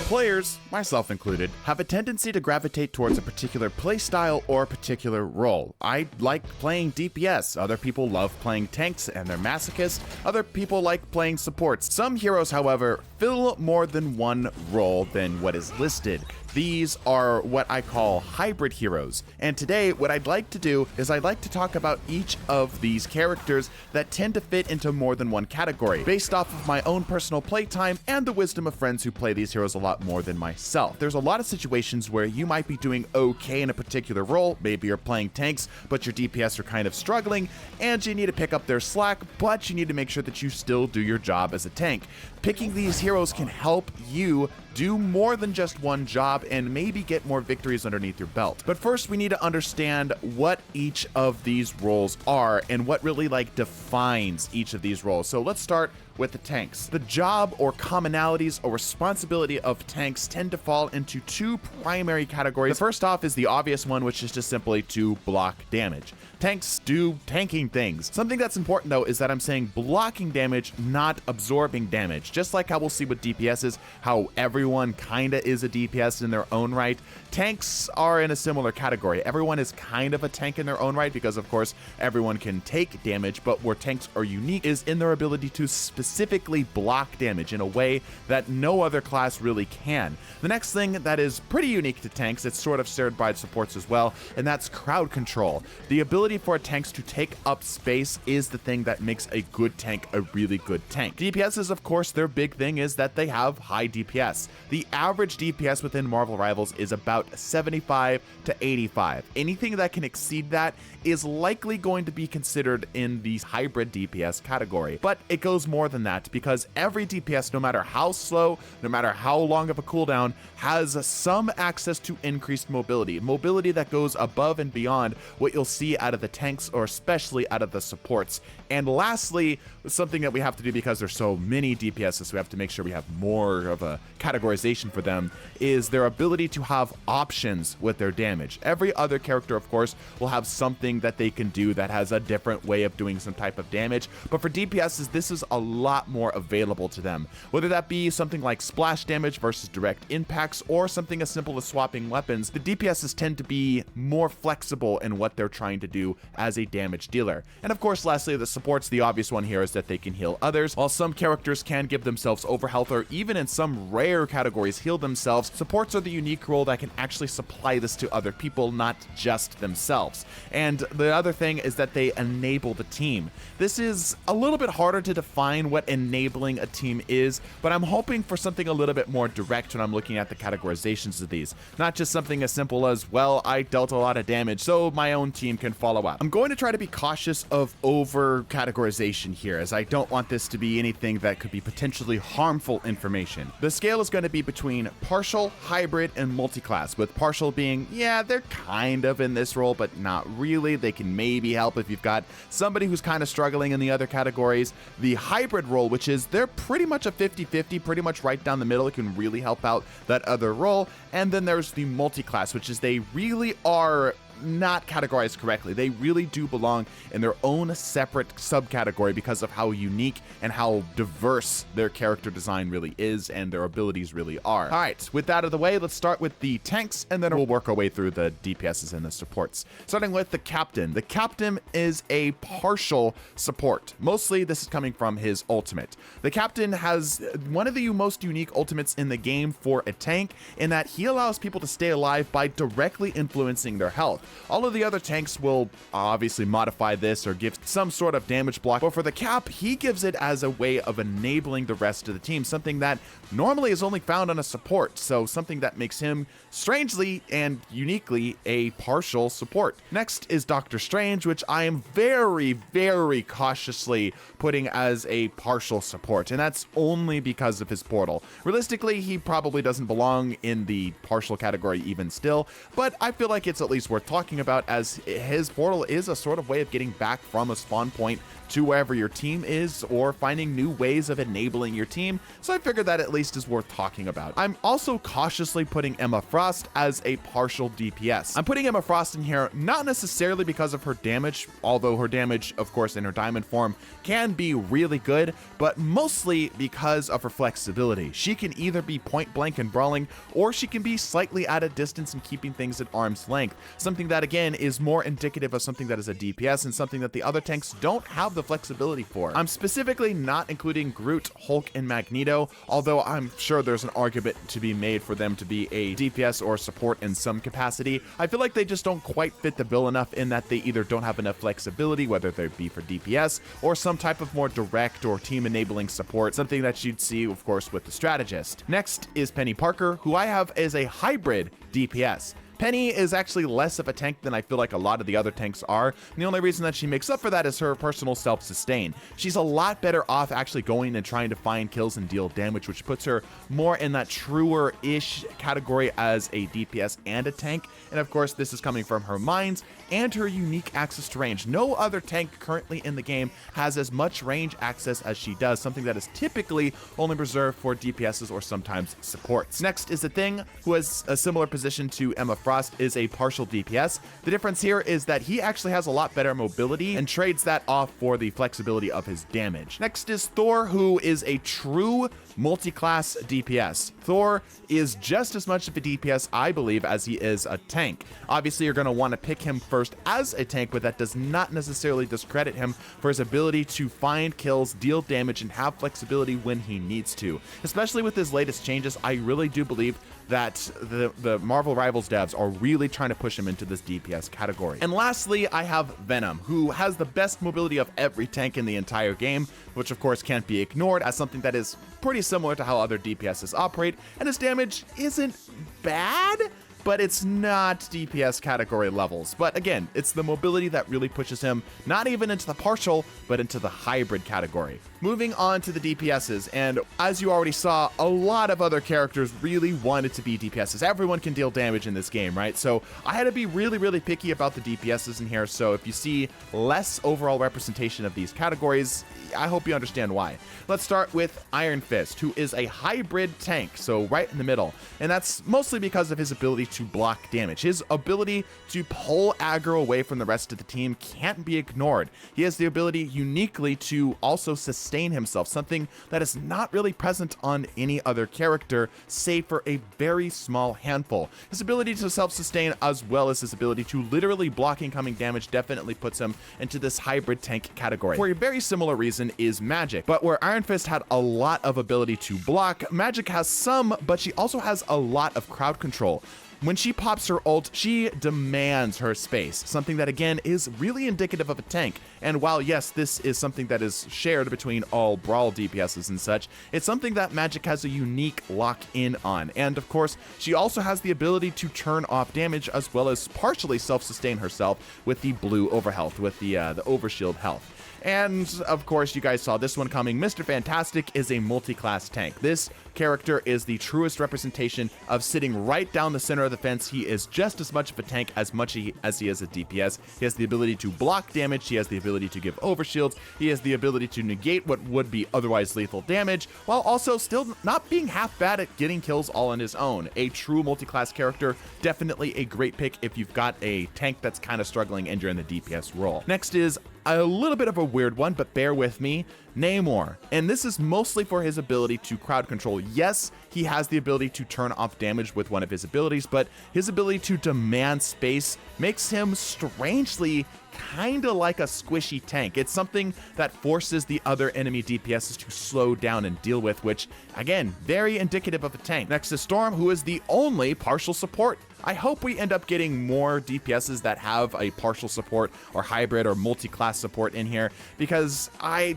Players, myself included, have a tendency to gravitate towards a particular playstyle or a particular role. I like playing DPS, other people love playing tanks and they're masochists, other people like playing supports. Some heroes, however, fill more than one role than what is listed. These are what I call hybrid heroes. And today, what I'd like to do is I'd like to talk about each of these characters that tend to fit into more than one category, based off of my own personal playtime and the wisdom of friends who play these heroes a lot more than myself. There's a lot of situations where you might be doing okay in a particular role. Maybe you're playing tanks, but your DPS are kind of struggling, and you need to pick up their slack, but you need to make sure that you still do your job as a tank. Picking these heroes can help you do more than just one job and maybe get more victories underneath your belt. But first, we need to understand what each of these roles are and what really defines each of these roles. So let's start with the tanks. The job or commonalities or responsibility of tanks tend to fall into two primary categories. The first off is the obvious one, which is just simply to block damage. Tanks do tanking things. Something that's important though is that I'm saying blocking damage, not absorbing damage. Just like how we'll see with DPSs, how everyone kinda is a DPS in their own right. Tanks are in a similar category. Everyone is kind of a tank in their own right because of course everyone can take damage, but where tanks are unique is in their ability to specifically block damage in a way that no other class really can. The next thing that is pretty unique to tanks, it's sort of shared by supports as well, and that's crowd control. The ability for tanks to take up space is the thing that makes a good tank a really good tank. DPSs, of course, their big thing is that they have high DPS. The average DPS within Marvel Rivals is about 75 to 85. Anything that can exceed that is likely going to be considered in the hybrid DPS category. But it goes more than that because every DPS, no matter how slow, no matter how long of a cooldown, has some access to increased mobility. Mobility that goes above and beyond what you'll see out of the tanks or especially out of the supports. And lastly, something that we have to do because there's so many DPSs, we have to make sure we have more of a categorization for them, is their ability to have options with their damage. Every other character, of course, will have something that they can do that has a different way of doing some type of damage, but for DPSs, this is a lot more available to them. Whether that be something like splash damage versus direct impacts, or something as simple as swapping weapons, the DPSs tend to be more flexible in what they're trying to do as a damage dealer. And of course, lastly, the supports, the obvious one here is that they can heal others. While some characters can give themselves overhealth or even in some rare categories heal themselves, supports are the unique role that can actually supply this to other people, not just themselves. And the other thing is that they enable the team. This is a little bit harder to define what enabling a team is, but I'm hoping for something a little bit more direct when I'm looking at the categorizations of these. Not just something as simple as, well, I dealt a lot of damage, so my own team can follow up. I'm going to try to be cautious of over categorization here, as I don't want this to be anything that could be potentially harmful information. The scale is going to be between partial, hybrid, and multi-class, with partial being, yeah, they're kind of in this role, but not really. They can maybe help if you've got somebody who's kind of struggling in the other categories. The hybrid role, which is they're pretty much a 50-50, pretty much right down the middle. It can really help out that other role. And then there's the multi-class, which is they really are not categorized correctly. They really do belong in their own separate subcategory because of how unique and how diverse their character design really is and their abilities really are. All right, with that out of the way, let's start with the tanks and then we'll work our way through the DPSs and the supports. Starting with the captain. The captain is a partial support. Mostly this is coming from his ultimate. The captain has one of the most unique ultimates in the game for a tank in that he allows people to stay alive by directly influencing their health. All of the other tanks will obviously modify this or give some sort of damage block, but for the Cap, he gives it as a way of enabling the rest of the team, something that normally is only found on a support, so something that makes him strangely and uniquely a partial support. Next is Doctor Strange, which I am very, very cautiously putting as a partial support, and that's only because of his portal. Realistically, he probably doesn't belong in the partial category even still, but I feel like it's at least worth talking talking about, as his portal is a sort of way of getting back from a spawn point to wherever your team is, or finding new ways of enabling your team, so I figured that at least is worth talking about. I'm also cautiously putting Emma Frost as a partial DPS. I'm putting Emma Frost in here not necessarily because of her damage, although her damage, of course, in her diamond form can be really good, but mostly because of her flexibility. She can either be point blank and brawling, or she can be slightly at a distance and keeping things at arm's length, something that again is more indicative of something that is a DPS and something that the other tanks don't have the flexibility for. I'm specifically not including Groot, Hulk, and Magneto, although I'm sure there's an argument to be made for them to be a DPS or support in some capacity. I feel like they just don't quite fit the bill enough in that they either don't have enough flexibility, whether they be for DPS or some type of more direct or team enabling support, something that you'd see, of course, with the Strategist. Next is Penny Parker, who I have as a hybrid DPS. Penny is actually less of a tank than I feel like a lot of the other tanks are, and the only reason that she makes up for that is her personal self-sustain. She's a lot better off actually going and trying to find kills and deal damage, which puts her more in that truer-ish category as a DPS and a tank, and of course this is coming from her mines and her unique access to range. No other tank currently in the game has as much range access as she does, something that is typically only reserved for DPSs or sometimes supports. Next is the Thing, who has a similar position to Emma Frost, is a partial DPS. The difference here is that he actually has a lot better mobility and trades that off for the flexibility of his damage. Next is Thor, who is a true multi-class DPS. Thor is just as much of a DPS, I believe, as he is a tank. Obviously, you're going to want to pick him first as a tank, but that does not necessarily discredit him for his ability to find kills, deal damage, and have flexibility when he needs to. Especially with his latest changes, I really do believe that the Marvel Rivals devs are really trying to push him into this DPS category. And lastly, I have Venom, who has the best mobility of every tank in the entire game, which of course can't be ignored as something that is pretty similar to how other DPSs operate, and his damage isn't bad, but it's not DPS category levels. But again, it's the mobility that really pushes him not even into the partial, but into the hybrid category. Moving on to the DPSs, and as you already saw, a lot of other characters really wanted to be DPSs. Everyone can deal damage in this game, right? So I had to be really picky about the DPSs in here, so if you see less overall representation of these categories, I hope you understand why. Let's start with Iron Fist, who is a hybrid tank, so right in the middle, and that's mostly because of his ability to block damage. His ability to pull aggro away from the rest of the team can't be ignored. He has the ability uniquely to also sustain himself, something that is not really present on any other character, save for a very small handful. His ability to self-sustain, as well as his ability to literally block incoming damage, definitely puts him into this hybrid tank category. For a very similar reason is Magic, but where Iron Fist had a lot of ability to block, Magic has some, but she also has a lot of crowd control. When she pops her ult, she demands her space, something that again is really indicative of a tank. And while yes, this is something that is shared between all Brawl DPSs and such, it's something that Magic has a unique lock-in on. And of course, she also has the ability to turn off damage as well as partially self-sustain herself with the blue overhealth, with the overshield health. And of course, you guys saw this one coming. Mr. Fantastic is a multi-class tank. This character is the truest representation of sitting right down the center of the fence. He is just as much of a tank as he is a DPS. He has the ability to block damage. He has the ability to give overshields. He has the ability to negate what would be otherwise lethal damage, while also still not being half bad at getting kills all on his own. A true multi-class character, definitely a great pick if you've got a tank that's kind of struggling and you're in the DPS role. Next is a little bit of a weird one, but bear with me, Namor. And this is mostly for his ability to crowd control. Yes, he has the ability to turn off damage with one of his abilities, but his ability to demand space makes him strangely kind of like a squishy tank. It's something that forces the other enemy DPSs to slow down and deal with, which, again, very indicative of a tank. Next is Storm, who is the only partial support. I hope we end up getting more DPSs that have a partial support or hybrid or multi-class support in here, because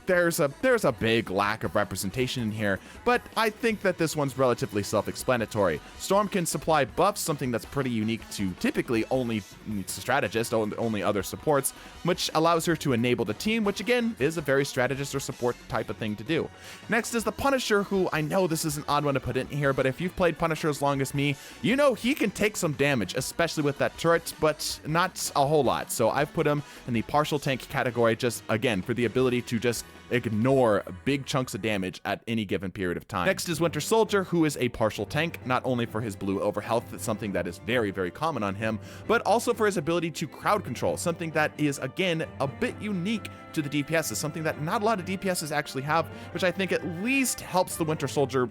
there's a big lack of representation in here, but I think that this one's relatively self-explanatory. Storm can supply buffs, something that's pretty unique to typically only Strategist, only other supports, supports, which allows her to enable the team, which again is a very strategist or support type of thing to do. Next is the Punisher, who I know this is an odd one to put in here, but if you've played Punisher as long as me, you know he can take some damage, especially with that turret, but not a whole lot. So I've put him in the partial tank category, just again for the ability to just ignore big chunks of damage at any given period of time. Next is Winter Soldier, who is a partial tank, not only for his blue over health, that's something that is very, very common on him, but also for his ability to crowd control, something that is, again, a bit unique to the DPS, is something that not a lot of DPSs actually have, which I think at least helps the Winter Soldier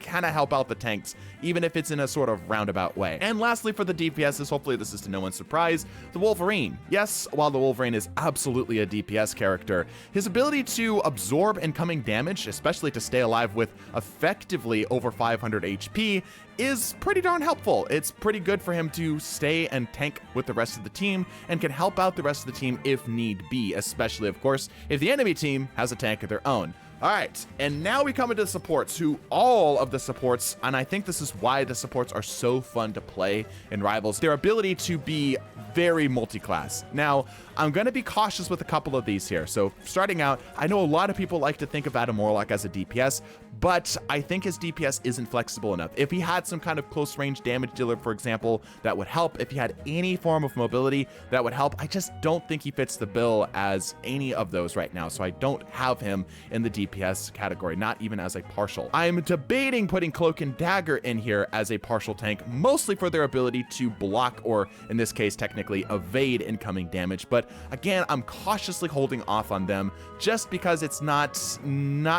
kind of help out the tanks, even if it's in a sort of roundabout way. And lastly, for the DPSs, hopefully this is to no one's surprise, the Wolverine. Yes, while the Wolverine is absolutely a DPS character, his ability to absorb incoming damage, especially to stay alive with effectively over 500 HP, is pretty darn helpful. It's pretty good for him to stay and tank with the rest of the team and can help out the rest of the team if need be, especially, of course, if the enemy team has a tank of their own. All right, and now we come into the supports, who all of the supports, and I think this is why the supports are so fun to play in Rivals, their ability to be very multi-class. Now, I'm going to be cautious with a couple of these here. So starting out, I know a lot of people like to think of Adam Warlock as a DPS, but I think his DPS isn't flexible enough. If he had some kind of close range damage dealer, for example, that would help. If he had any form of mobility, that would help. I just don't think he fits the bill as any of those right now, so I don't have him in the DPS category, not even as a partial. I'm debating putting Cloak and Dagger in here as a partial tank, mostly for their ability to block, or in this case, technically evade incoming damage. But again, I'm cautiously holding off on them just because it's not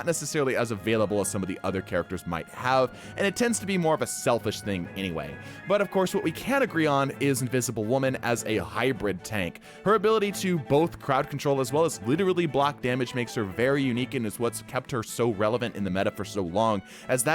necessarily as available as some of the other characters might have, and it tends to be more of a selfish thing anyway. But of course, what we can agree on is Invisible Woman as a hybrid tank. Her ability to both crowd control as well as literally block damage makes her very unique and is what's kept her so relevant in the meta for so long, as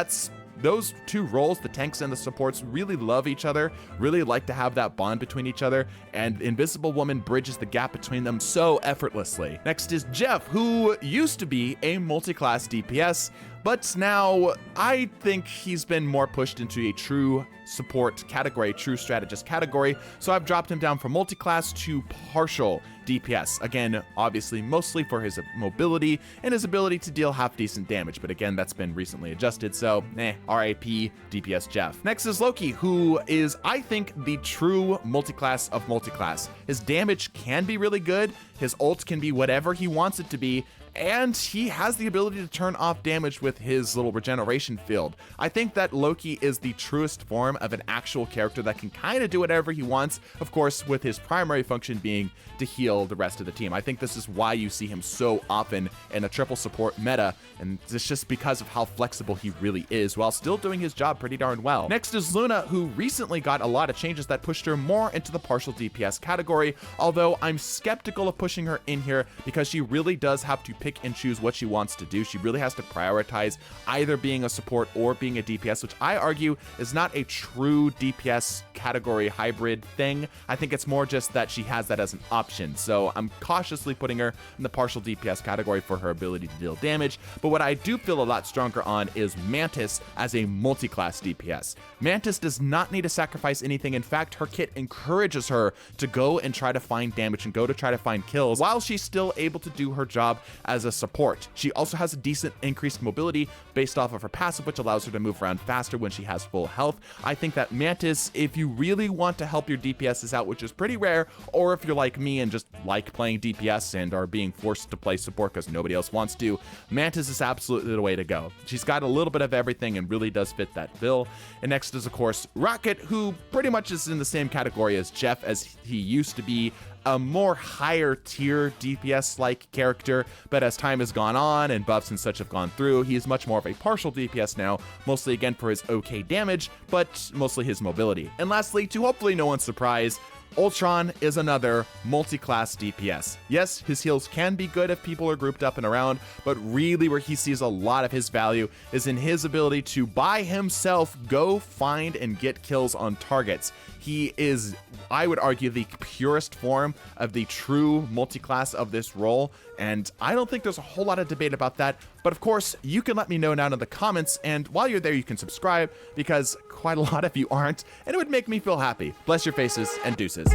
those two roles, the tanks and the supports, really love each other, really like to have that bond between each other, and Invisible Woman bridges the gap between them so effortlessly. Next is Jeff, who used to be a multi-class DPS, but now I think he's been more pushed into a true support category, true strategist category, so I've dropped him down from multi-class to partial DPS. Again, obviously mostly for his mobility and his ability to deal half decent damage, but again, that's been recently adjusted, so RIP DPS Jeff. Next is Loki, who is, I think, the true multi-class of multi-class. His damage can be really good, his ult can be whatever he wants it to be, and he has the ability to turn off damage with his little regeneration field. I think that Loki is the truest form of an actual character that can kind of do whatever he wants, of course, with his primary function being to heal the rest of the team. I think this is why you see him so often in a triple support meta, and it's just because of how flexible he really is, while still doing his job pretty darn well. Next is Luna, who recently got a lot of changes that pushed her more into the partial DPS category, although I'm skeptical of pushing her in here because she really does have to pick and choose what she wants to do. She really has to prioritize either being a support or being a DPS, which I argue is not a true DPS category hybrid thing. I think it's more just that she has that as an option. So I'm cautiously putting her in the partial DPS category for her ability to deal damage. But what I do feel a lot stronger on is Mantis as a multi-class DPS. Mantis does not need to sacrifice anything. In fact, her kit encourages her to go and try to find damage and go to try to find kills while she's still able to do her job as a support. She also has a decent increased mobility based off of her passive, which allows her to move around faster when she has full health. I think that Mantis, if you really want to help your DPSs out, which is pretty rare, or if you're like me and just like playing DPS and are being forced to play support because nobody else wants to, Mantis is absolutely the way to go. She's got a little bit of everything and really does fit that bill. And next is, of course, Rocket, who pretty much is in the same category as Jeff, as he used to be a more higher tier DPS-like character, but as time has gone on and buffs and such have gone through, he is much more of a partial DPS now, mostly again for his okay damage, but mostly his mobility. And lastly, to hopefully no one's surprise, Ultron is another multi-class DPS. Yes, his heals can be good if people are grouped up and around, but really where he sees a lot of his value is in his ability to by himself go find and get kills on targets. He is, I would argue, the purest form of the true multi-class of this role, and I don't think there's a whole lot of debate about that. But of course, you can let me know down in the comments, and while you're there, you can subscribe, because quite a lot of you aren't, and it would make me feel happy. Bless your faces, and deuces.